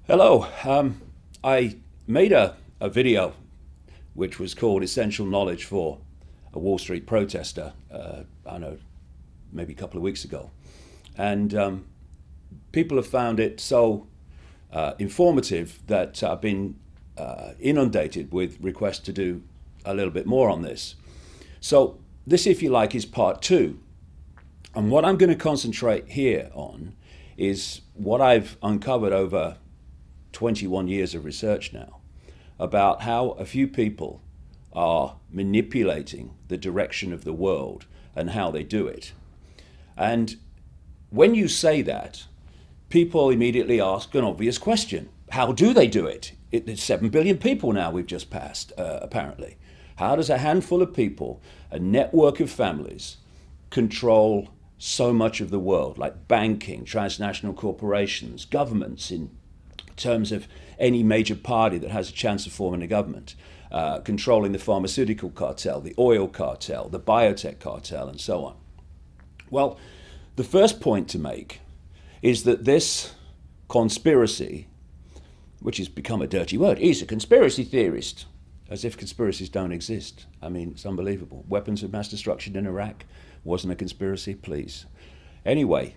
Hello. I made a video which was called Essential Knowledge for a Wall Street Protester, I don't know, maybe a couple of weeks ago. And people have found it so informative that I've been inundated with requests to do a little bit more on this. So this, if you like, is part two. And what I'm going to concentrate here on is what I've uncovered over 21 years of research now about how a few people are manipulating the direction of the world and how they do it. And when you say that, people immediately ask an obvious question. How do they do it? It's 7 billion people now we've just passed, apparently. How does a handful of people, a network of families, control so much of the world, like banking, transnational corporations, governments in terms of any major party that has a chance of forming a government, controlling the pharmaceutical cartel, the oil cartel, the biotech cartel, and so on? Well, the first point to make is that this conspiracy, which has become a dirty word, he's a conspiracy theorist, as if conspiracies don't exist. I mean, it's unbelievable. Weapons of mass destruction in Iraq wasn't a conspiracy, please. Anyway,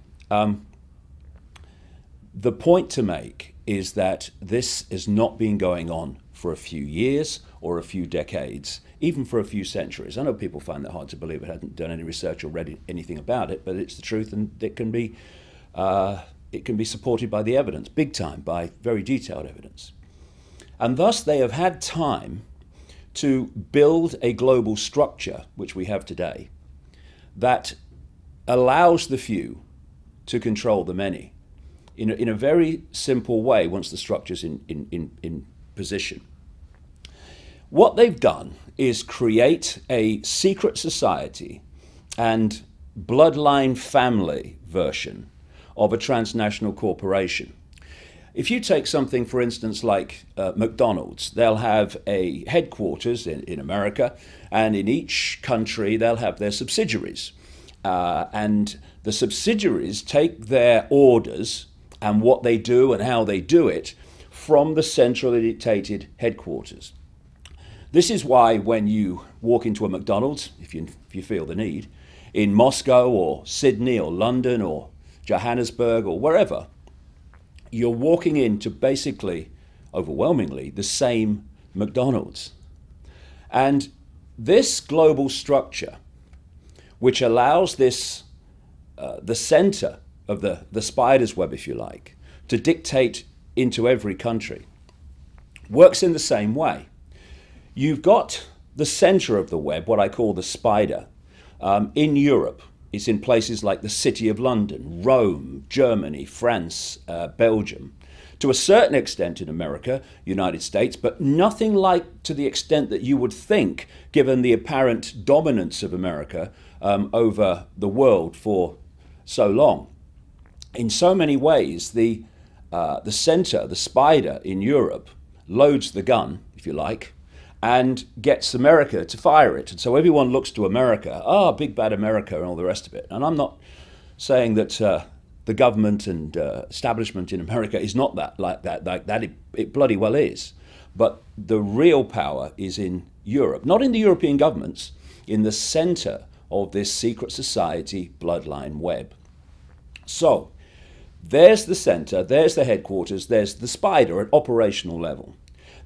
the point to make is that this has not been going on for a few years or a few decades, even for a few centuries. I know people find that hard to believe. I hadn't done any research or read anything about it, but it's the truth, and it can be supported by the evidence, big time, by very detailed evidence. And thus they have had time to build a global structure, which we have today, that allows the few to control the many in a very simple way once the structure's in position. What they've done is create a secret society and bloodline family version of a transnational corporation. If you take something, for instance, like McDonald's, they'll have a headquarters in America, and in each country they'll have their subsidiaries. And the subsidiaries take their orders and what they do and how they do it from the centrally dictated headquarters. This is why when you walk into a McDonald's, if you feel the need, in Moscow or Sydney or London or Johannesburg or wherever, you're walking into basically, overwhelmingly, the same McDonald's. And this global structure, which allows this, the center of the spider's web, if you like, to dictate into every country, works in the same way. You've got the center of the web, what I call the spider, in Europe. It's in places like the City of London, Rome, Germany, France, Belgium. To a certain extent in America, United States, but nothing like to the extent that you would think, given the apparent dominance of America over the world for so long. In so many ways, the center, the spider in Europe, loads the gun, if you like, and gets America to fire it. And so everyone looks to America, big bad America and all the rest of it. And I'm not saying that the government and establishment in America is not like that. It bloody well is. But the real power is in Europe, not in the European governments, in the center of this secret society bloodline web. So there's the center, there's the headquarters, there's the spider at operational level.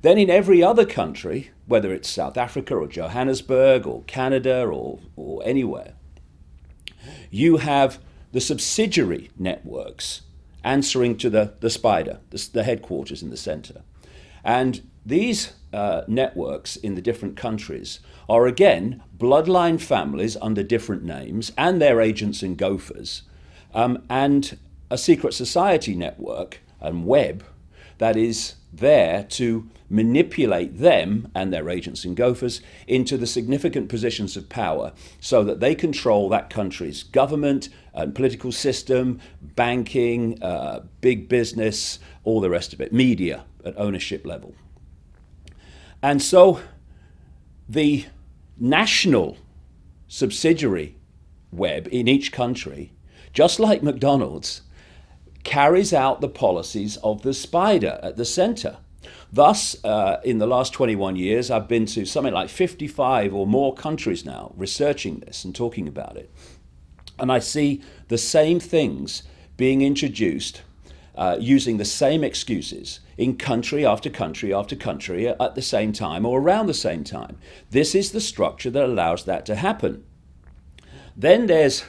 Then in every other country, whether it's South Africa or Johannesburg or Canada or anywhere, you have the subsidiary networks answering to the spider, the headquarters in the center. And these networks in the different countries are, again, bloodline families under different names and their agents and gophers, and a secret society network and web that is there to manipulate them and their agents and gophers into the significant positions of power so that they control that country's government and political system, banking, big business, all the rest of it, media at ownership level. And so the national subsidiary web in each country, just like McDonald's, carries out the policies of the spider at the center. Thus, in the last 21 years, I've been to something like 55 or more countries now researching this and talking about it. And I see the same things being introduced using the same excuses in country after country after country at the same time or around the same time. This is the structure that allows that to happen. Then there's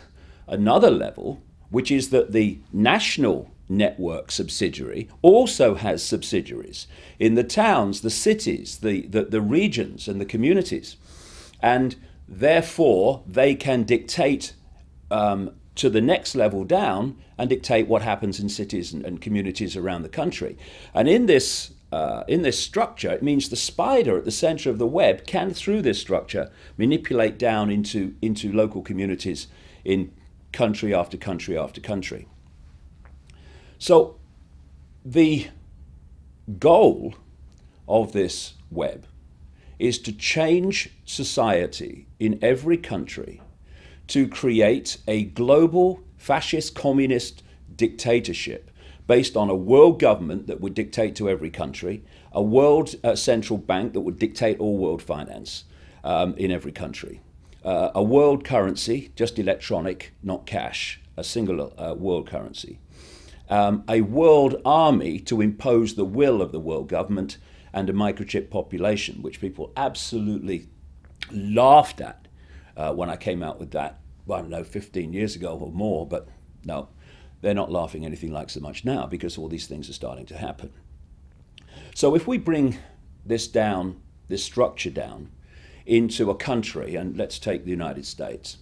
another level, which is that the national network subsidiary also has subsidiaries in the towns, the cities, the regions and the communities. And therefore, they can dictate to the next level down and dictate what happens in cities and communities around the country. And in this structure, it means the spider at the center of the web can, through this structure, manipulate down into local communities in country after country after country. So the goal of this web is to change society in every country to create a global fascist communist dictatorship based on a world government that would dictate to every country, a world central bank that would dictate all world finance in every country, a world currency, just electronic, not cash, a single world currency, a world army to impose the will of the world government, and a microchip population, which people absolutely laughed at when I came out with that, well, I don't know, 15 years ago or more, but no, they're not laughing anything like so much now because all these things are starting to happen. So if we bring this down, this structure down, into a country, and let's take the United States.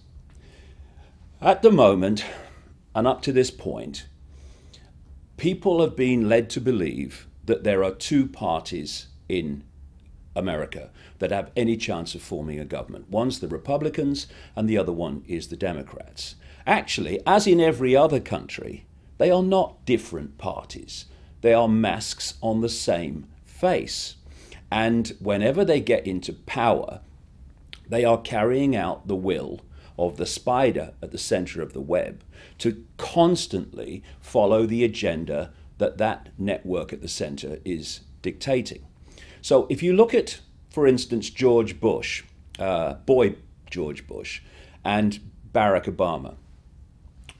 At the moment, and up to this point, people have been led to believe that there are two parties in America that have any chance of forming a government. One's the Republicans and the other one is the Democrats. Actually, as in every other country, they are not different parties. They are masks on the same face. And whenever they get into power, they are carrying out the will of the spider at the center of the web to constantly follow the agenda that that network at the center is dictating. So if you look at, for instance, George Bush, boy George Bush, and Barack Obama,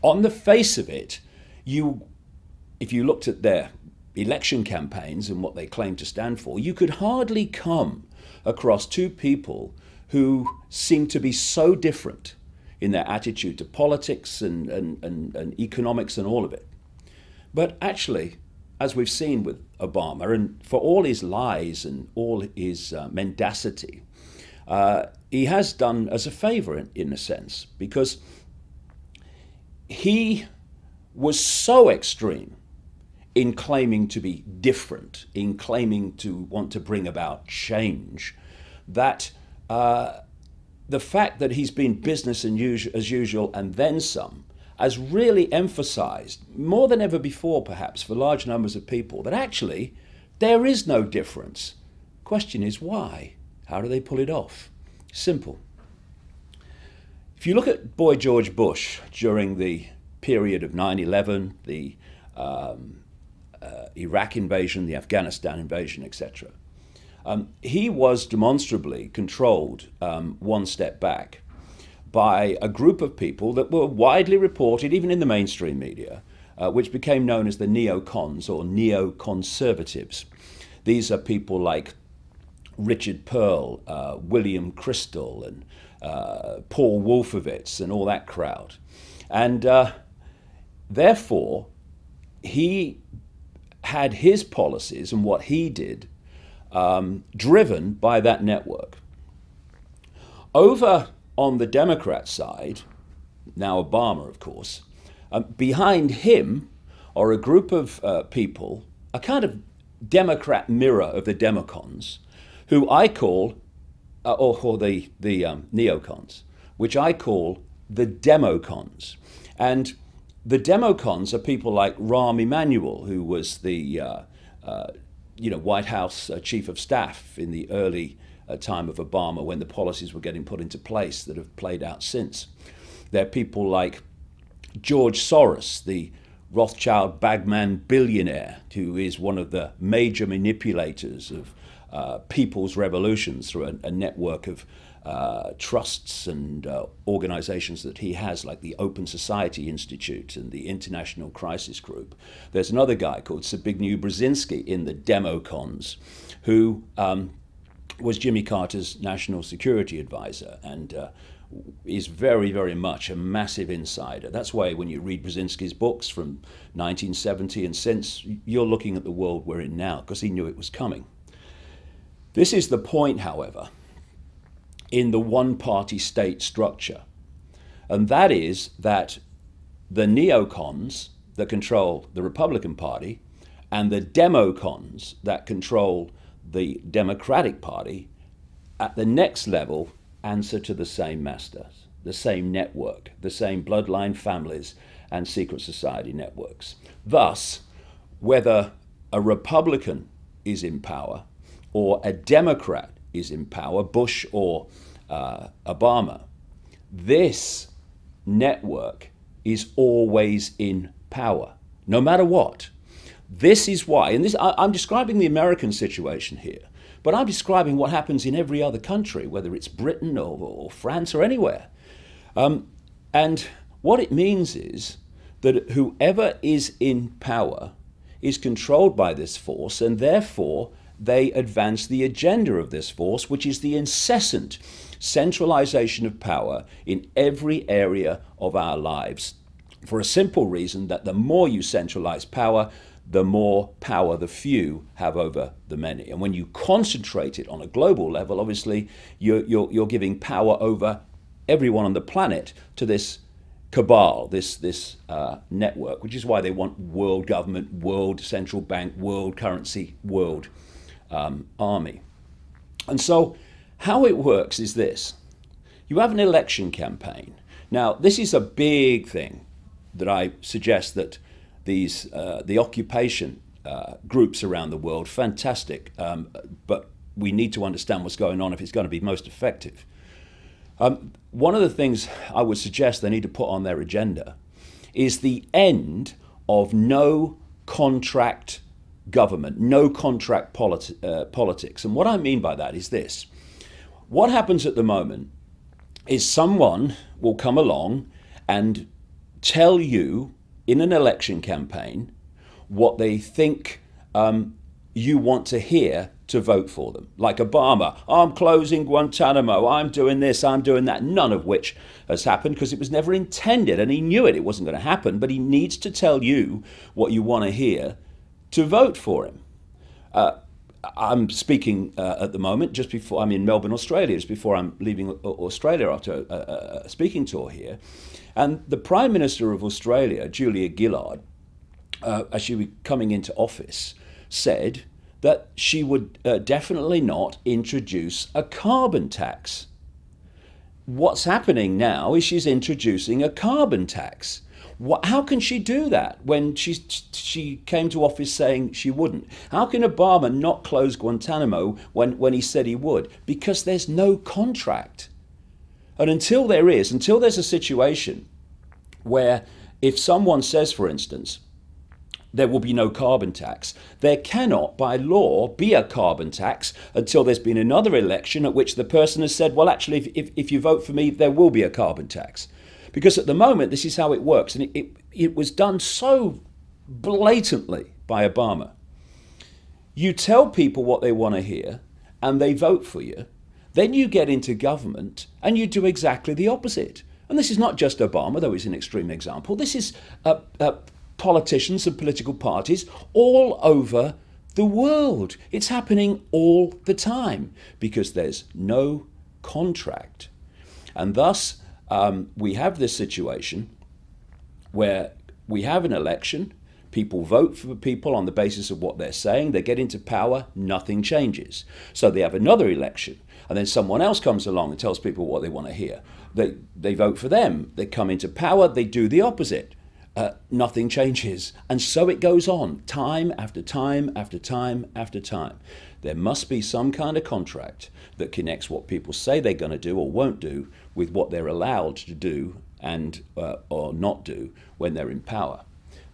on the face of it, if you looked at their election campaigns and what they claim to stand for, you could hardly come across two people who seem to be so different in their attitude to politics and economics and all of it. But actually, as we've seen with Obama, and for all his lies and all his mendacity, he has done us a favor in a sense, because he was so extreme in claiming to be different, in claiming to want to bring about change, that the fact that he's been business as usual and then some has really emphasized, more than ever before perhaps, for large numbers of people, that actually there is no difference. Question is why? How do they pull it off? Simple. If you look at boy George Bush during the period of 9/11, the Iraq invasion, the Afghanistan invasion, etc., he was demonstrably controlled one step back by a group of people that were widely reported, even in the mainstream media, which became known as the neocons or neoconservatives. These are people like Richard Pearl, William Crystal, and Paul Wolfowitz, and all that crowd. And therefore, he had his policies and what he did driven by that network. Over on the Democrat side, now Obama, of course, behind him are a group of people, a kind of Democrat mirror of the Democons, who I call, or the neocons, which I call the Democons. And the Democons are people like Rahm Emanuel, who was the White House chief of staff in the early time of Obama, when the policies were getting put into place that have played out since. There are people like George Soros, the Rothschild bagman billionaire who is one of the major manipulators of people's revolutions through a network of trusts and organizations that he has, like the Open Society Institute and the International Crisis Group. There's another guy called Zbigniew Brzezinski in the Democons, who was Jimmy Carter's national security advisor and is very, very much a massive insider. That's why when you read Brzezinski's books from 1970 and since, you're looking at the world we're in now, because he knew it was coming. This is the point, however, in the one-party state structure, and that is that the neocons that control the Republican Party and the democons that control the Democratic Party at the next level answer to the same masters, the same network, the same bloodline families and secret society networks. Thus, whether a Republican is in power or a Democrat is in power, Bush or Obama, this network is always in power, no matter what. This is why, and this, I'm describing the American situation here, but I'm describing what happens in every other country, whether it's Britain or France or anywhere. And what it means is that whoever is in power is controlled by this force, and therefore they advance the agenda of this force, which is the incessant centralization of power in every area of our lives, for a simple reason that the more you centralize power, the more power the few have over the many. And when you concentrate it on a global level, obviously you're giving power over everyone on the planet to this cabal, this network, which is why they want world government, world central bank, world currency, world army. And so how it works is this. You have an election campaign. Now, this is a big thing that I suggest that these the occupation groups around the world, fantastic, but we need to understand what's going on if it's going to be most effective. One of the things I would suggest they need to put on their agenda is the end of no contract government, no contract politics. And what I mean by that is this. What happens at the moment is someone will come along and tell you in an election campaign what they think you want to hear to vote for them. Like Obama, I'm closing Guantanamo, I'm doing this, I'm doing that, none of which has happened because it was never intended, and he knew it wasn't going to happen, but he needs to tell you what you want to hear to vote for him. I'm speaking at the moment, just before I'm in Melbourne, Australia, just before I'm leaving Australia after a speaking tour here. And the Prime Minister of Australia, Julia Gillard, as she was coming into office, said that she would definitely not introduce a carbon tax. What's happening now is she's introducing a carbon tax. How can she do that when she came to office saying she wouldn't? How can Obama not close Guantanamo when he said he would? Because there's no contract. And until there's a situation where if someone says, for instance, there will be no carbon tax, there cannot, by law, be a carbon tax until there's been another election at which the person has said, well, actually, if you vote for me, there will be a carbon tax. Because at the moment, this is how it works. And it was done so blatantly by Obama. You tell people what they want to hear, and they vote for you. Then you get into government, and you do exactly the opposite. And this is not just Obama, though he's an extreme example. This is politicians and political parties all over the world. It's happening all the time because there's no contract. And thus, we have this situation where we have an election, people vote for people on the basis of what they're saying, they get into power, nothing changes. So they have another election, and then someone else comes along and tells people what they want to hear. They vote for them, they come into power, they do the opposite. Nothing changes. And so it goes on, time after time after time after time. There must be some kind of contract that connects what people say they're going to do or won't do with what they're allowed to do and or not do when they're in power.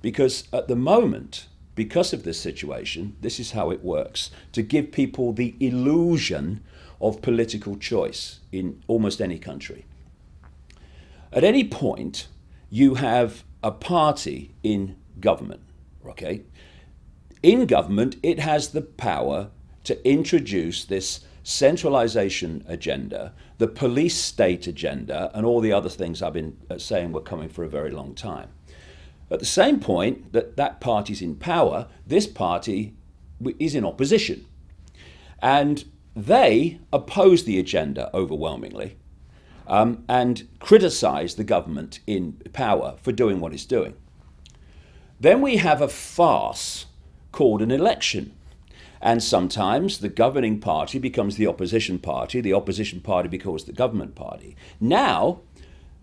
Because at the moment, because of this situation, this is how it works, to give people the illusion of political choice in almost any country. At any point, you have a party in government, okay? In government, it has the power to introduce this centralization agenda, the police state agenda, and all the other things I've been saying were coming for a very long time. At the same point that that party's in power, this party is in opposition. And they oppose the agenda overwhelmingly and criticize the government in power for doing what it's doing. Then we have a farce called an election. And sometimes the governing party becomes the opposition party becomes the government party. Now,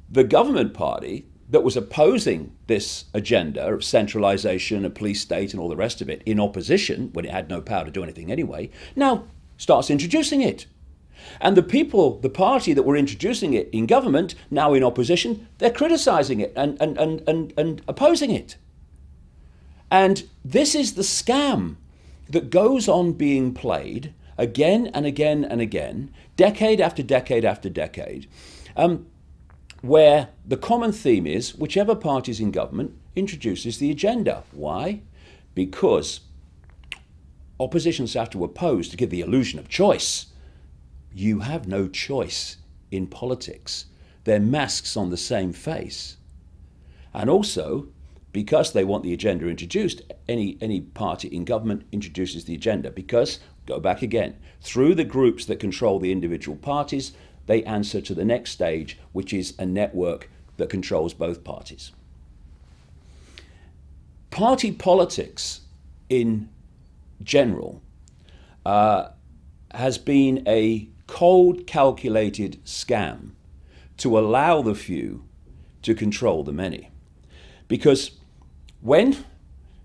the government party that was opposing this agenda of centralization, a police state and all the rest of it in opposition, when it had no power to do anything anyway, now starts introducing it. And the people, the party that were introducing it in government, now in opposition, they're criticizing it and opposing it. And this is the scam that goes on being played again and again and again, decade after decade after decade, where the common theme is whichever party's in government introduces the agenda. Why? Because oppositions have to oppose to give the illusion of choice. You have no choice in politics. They're masks on the same face. And also, because they want the agenda introduced, any party in government introduces the agenda because, go back again, through the groups that control the individual parties, they answer to the next stage, which is a network that controls both parties. Party politics in general has been a cold, calculated scam to allow the few to control the many. Because when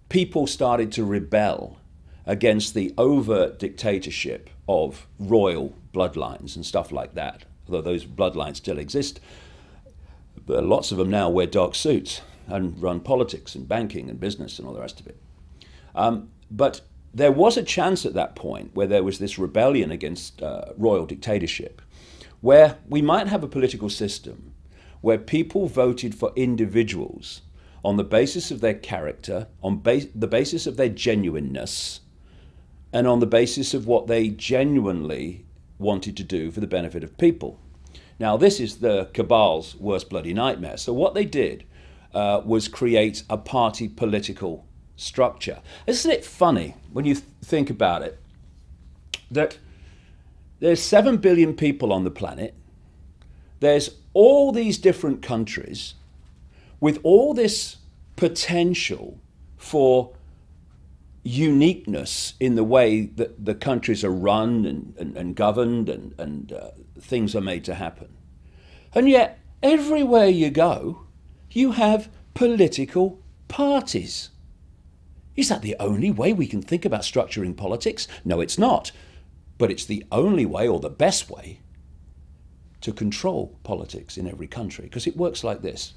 people started to rebel against the overt dictatorship of royal bloodlines and stuff like that, although those bloodlines still exist, but lots of them now wear dark suits and run politics and banking and business and all the rest of it. But there was a chance at that point where there was this rebellion against royal dictatorship, where we might have a political system where people voted for individuals on the basis of their character, on the basis of their genuineness, and on the basis of what they genuinely wanted to do for the benefit of people. Now, this is the cabal's worst bloody nightmare. So what they did was create a party political structure. Isn't it funny when you think about it that there's 7 billion people on the planet, there's all these different countries with all this potential for uniqueness in the way that the countries are run and governed and things are made to happen. And yet, everywhere you go, you have political parties. Is that the only way we can think about structuring politics? No, it's not. But it's the only way, or the best way, to control politics in every country, because it works like this.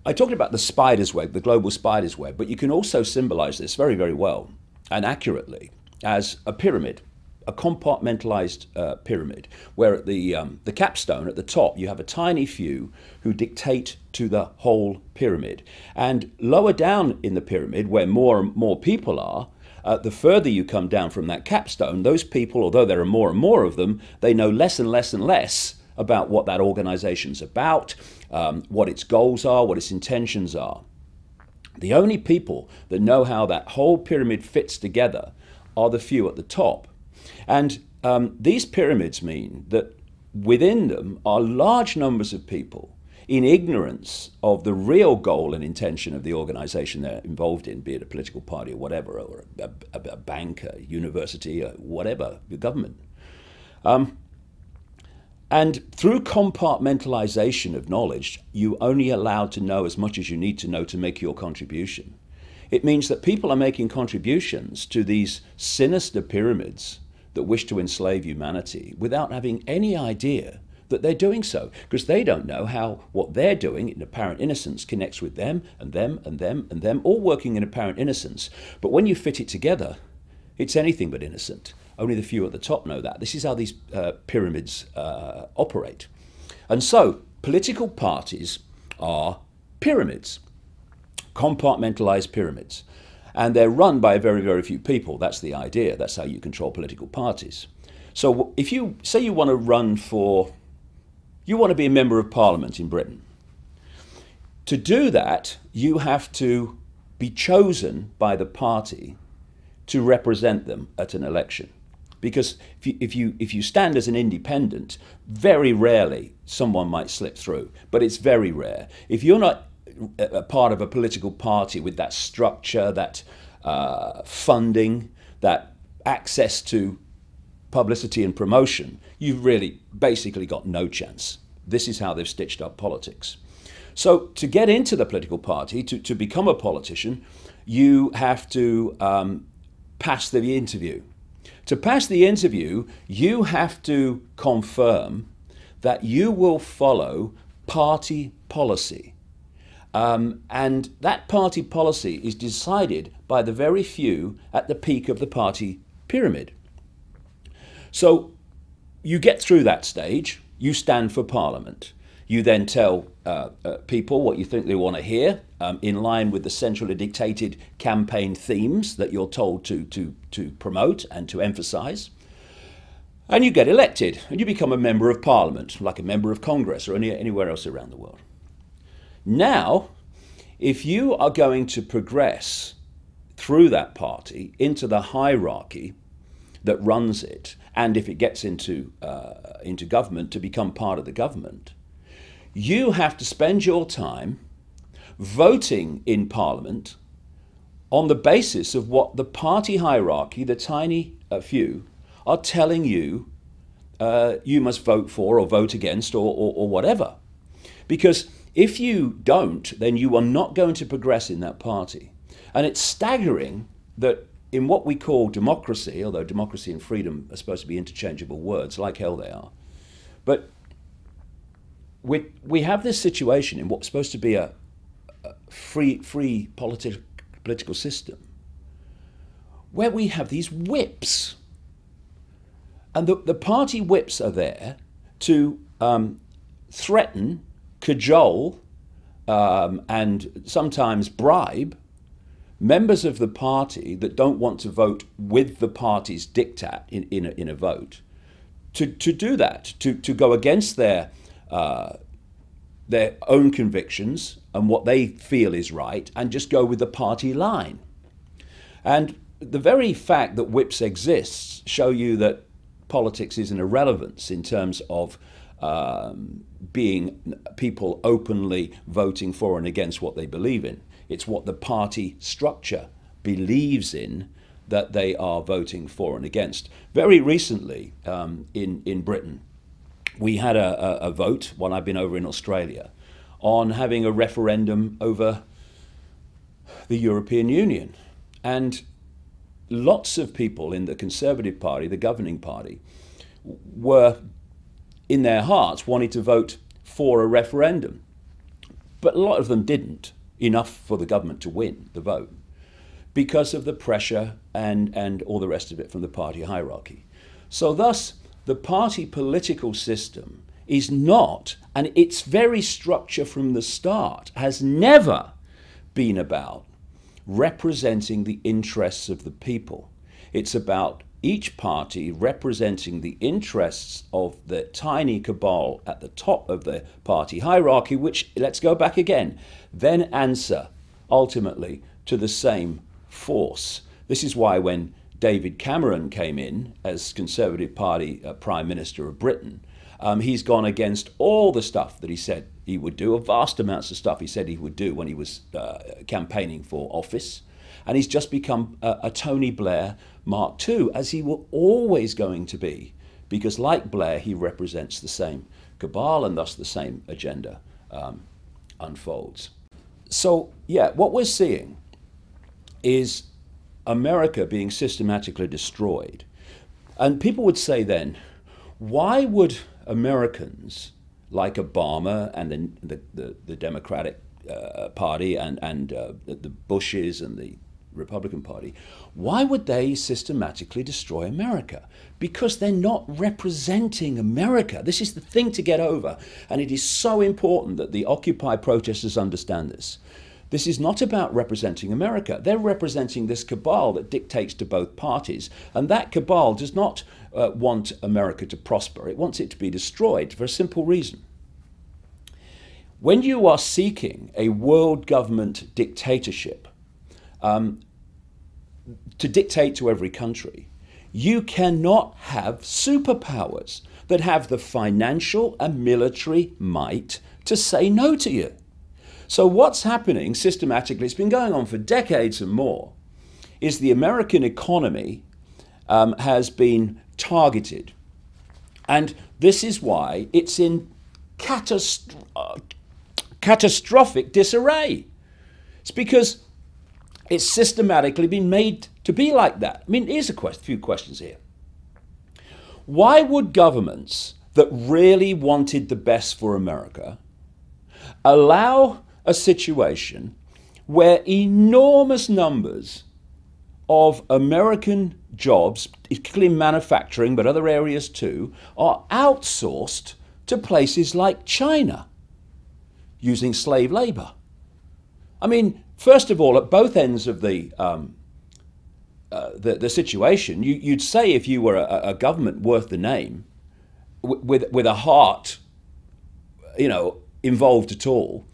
I talked about the spider's web, the global spider's web, but you can also symbolize this very, very well and accurately as a pyramid, a compartmentalized pyramid, where at the capstone at the top you have a tiny few who dictate to the whole pyramid. And lower down in the pyramid, where more and more people are, the further you come down from that capstone, those people, although there are more and more of them, they know less and less and less about what that organization's about, what its goals are, what its intentions are. The only people that know how that whole pyramid fits together are the few at the top. And these pyramids mean that within them are large numbers of people in ignorance of the real goal and intention of the organization they're involved in, be it a political party or whatever, or a bank, a university, or whatever, the government. And through compartmentalization of knowledge, you're only allowed to know as much as you need to know to make your contribution. It means that people are making contributions to these sinister pyramids that wish to enslave humanity without having any idea that they're doing so, because they don't know how what they're doing in apparent innocence connects with them and them and them and them, all working in apparent innocence. But when you fit it together, it's anything but innocent. Only the few at the top know that. This is how these pyramids operate. And so political parties are pyramids, compartmentalized pyramids. And they're run by very, very few people. That's the idea. That's how you control political parties. So if you say you want to run for, you want to be a member of parliament in Britain. To do that, you have to be chosen by the party to represent them at an election. Because if you stand as an independent, very rarely someone might slip through, but it's very rare. If you're not a part of a political party with that structure, that funding, that access to publicity and promotion, you've really basically got no chance. This is how they've stitched up politics. So to get into the political party, to become a politician, you have to pass the interview. To pass the interview, you have to confirm that you will follow party policy. And that party policy is decided by the very few at the peak of the party pyramid. So you get through that stage, you stand for parliament. You then tell people what you think they want to hear in line with the centrally dictated campaign themes that you're told to promote and to emphasize. And you get elected and you become a member of parliament, like a member of Congress or anywhere else around the world. Now, if you are going to progress through that party into the hierarchy that runs it, and if it gets into government, to become part of the government, you have to spend your time voting in Parliament on the basis of what the party hierarchy, the tiny few, are telling you you must vote for or vote against or whatever. Because if you don't, then you are not going to progress in that party. And it's staggering that in what we call democracy, although democracy and freedom are supposed to be interchangeable words, like hell they are, but we have this situation in what's supposed to be a free political system where we have these whips. And the party whips are there to threaten, cajole, and sometimes bribe members of the party that don't want to vote with the party's diktat in a vote to do that, to go against their own convictions and what they feel is right, and just go with the party line. And the very fact that whips exists show you that politics is an irrelevance in terms of being people openly voting for and against what they believe in. It's what the party structure believes in that they are voting for and against. Very recently in Britain, we had a vote, when I've been over in Australia, on having a referendum over the European Union. And lots of people in the Conservative Party, the governing party, were in their hearts wanting to vote for a referendum. But a lot of them didn't, enough for the government to win the vote, because of the pressure and all the rest of it from the party hierarchy. So thus, the party political system is not, and its very structure from the start has never been about representing the interests of the people. It's about each party representing the interests of the tiny cabal at the top of the party hierarchy, which, let's go back again, then answer ultimately to the same force. This is why when David Cameron came in as Conservative Party Prime Minister of Britain, he's gone against all the stuff that he said he would do, a vast amounts of stuff he said he would do when he was campaigning for office. And he's just become a Tony Blair Mark II, as he will always going to be, because like Blair, he represents the same cabal and thus the same agenda unfolds. So, yeah, what we're seeing is America being systematically destroyed. And people would say then, why would Americans like Obama and the Democratic Party and the Bushes and the Republican Party, why would they systematically destroy America? Because they're not representing America. This is the thing to get over, and it is so important that the Occupy protesters understand this. This is not about representing America. They're representing this cabal that dictates to both parties, and that cabal does not want America to prosper. It wants it to be destroyed for a simple reason. When you are seeking a world government dictatorship, to dictate to every country, you cannot have superpowers that have the financial and military might to say no to you. So what's happening systematically, it's been going on for decades and more, is the American economy has been targeted. And this is why it's in catastrophic disarray. It's because it's systematically been made to be like that. I mean, here's a few questions here. Why would governments that really wanted the best for America allow a situation where enormous numbers of American jobs, particularly in manufacturing, but other areas too, are outsourced to places like China using slave labor? I mean, first of all, at both ends of the situation, you'd say if you were a government worth the name, with a heart, involved at all,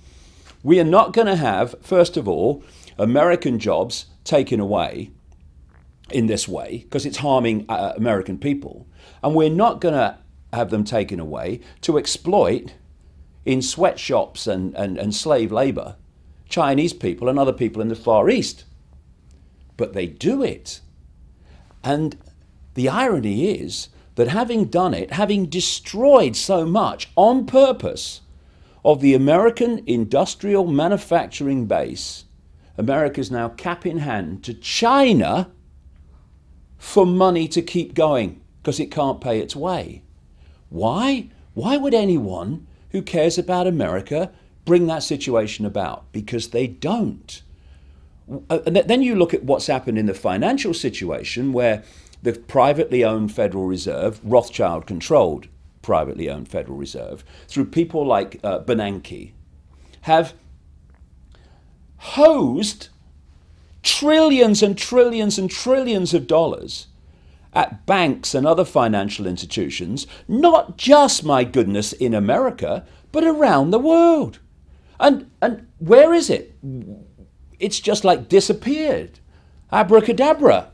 we are not going to have, first of all, American jobs taken away in this way because it's harming American people, and we're not going to have them taken away to exploit in sweatshops and slave labor Chinese people and other people in the Far East. But they do it. And the irony is that having done it, having destroyed so much on purpose of the American industrial manufacturing base, America's now cap in hand to China for money to keep going because it can't pay its way. Why? Why would anyone who cares about America bring that situation about? Because they don't. And then you look at what's happened in the financial situation where the privately owned Federal Reserve, Rothschild-controlled privately owned Federal Reserve, through people like Bernanke, have hosed trillions and trillions and trillions of dollars at banks and other financial institutions, not just, my goodness, in America, but around the world. And where is it? It's just like disappeared. Abracadabra.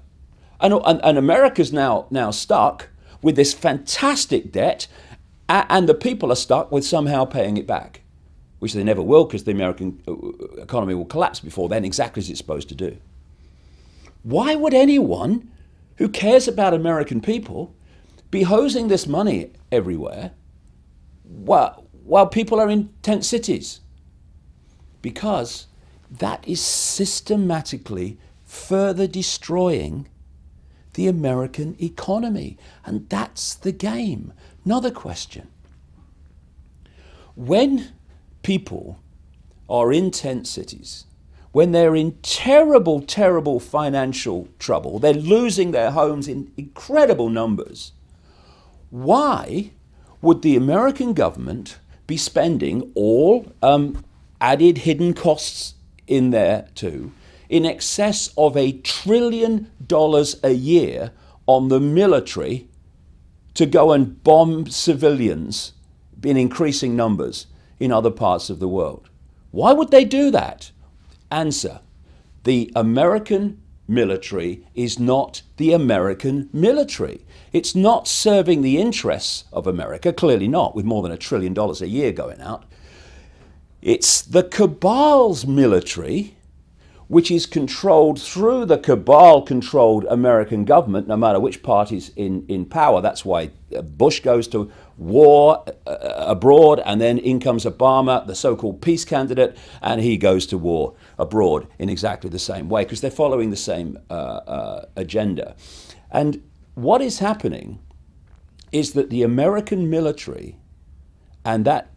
And America's now stuck with this fantastic debt, and the people are stuck with somehow paying it back, which they never will because the American economy will collapse before then, exactly as it's supposed to do. Why would anyone who cares about American people be hosing this money everywhere while people are in tent cities? Because that is systematically further destroying the American economy. And that's the game. Another question. When people are in tent cities, when they're in terrible, terrible financial trouble, they're losing their homes in incredible numbers, why would the American government be spending all added hidden costs in there too, in excess of $1 trillion a year on the military to go and bomb civilians in increasing numbers in other parts of the world? Why would they do that? Answer: the American military is not the American military. It's not serving the interests of America, clearly not, with more than $1 trillion a year going out. It's the cabal's military, which is controlled through the cabal-controlled American government, no matter which party's in power. That's why Bush goes to war abroad, and then in comes Obama, the so-called peace candidate, and he goes to war abroad in exactly the same way, because they're following the same agenda. And what is happening is that the American military, and that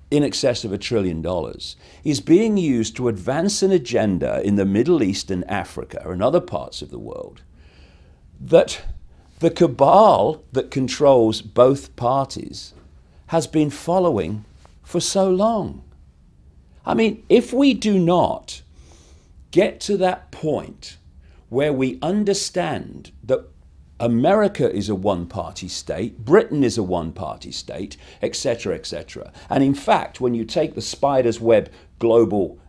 in excess of $1 trillion, is being used to advance an agenda in the Middle East and Africa and other parts of the world that the cabal that controls both parties has been following for so long. I mean, if we do not get to that point where we understand that America is a one-party state, Britain is a one-party state, etc., etc. And in fact, when you take the spider's web global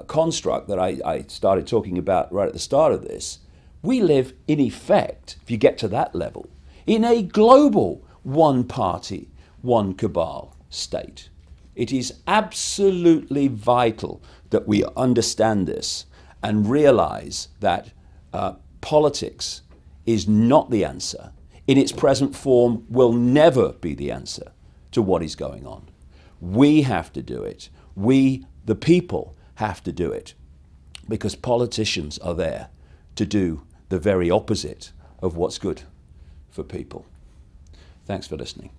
construct that I started talking about right at the start of this, we live, in effect, if you get to that level, in a global one-party, one-cabal state. It is absolutely vital that we understand this and realize that politics is not the answer. In its present form, will never be the answer to what is going on. We have to do it. We, the people, have to do it, because politicians are there to do the very opposite of what's good for people. Thanks for listening.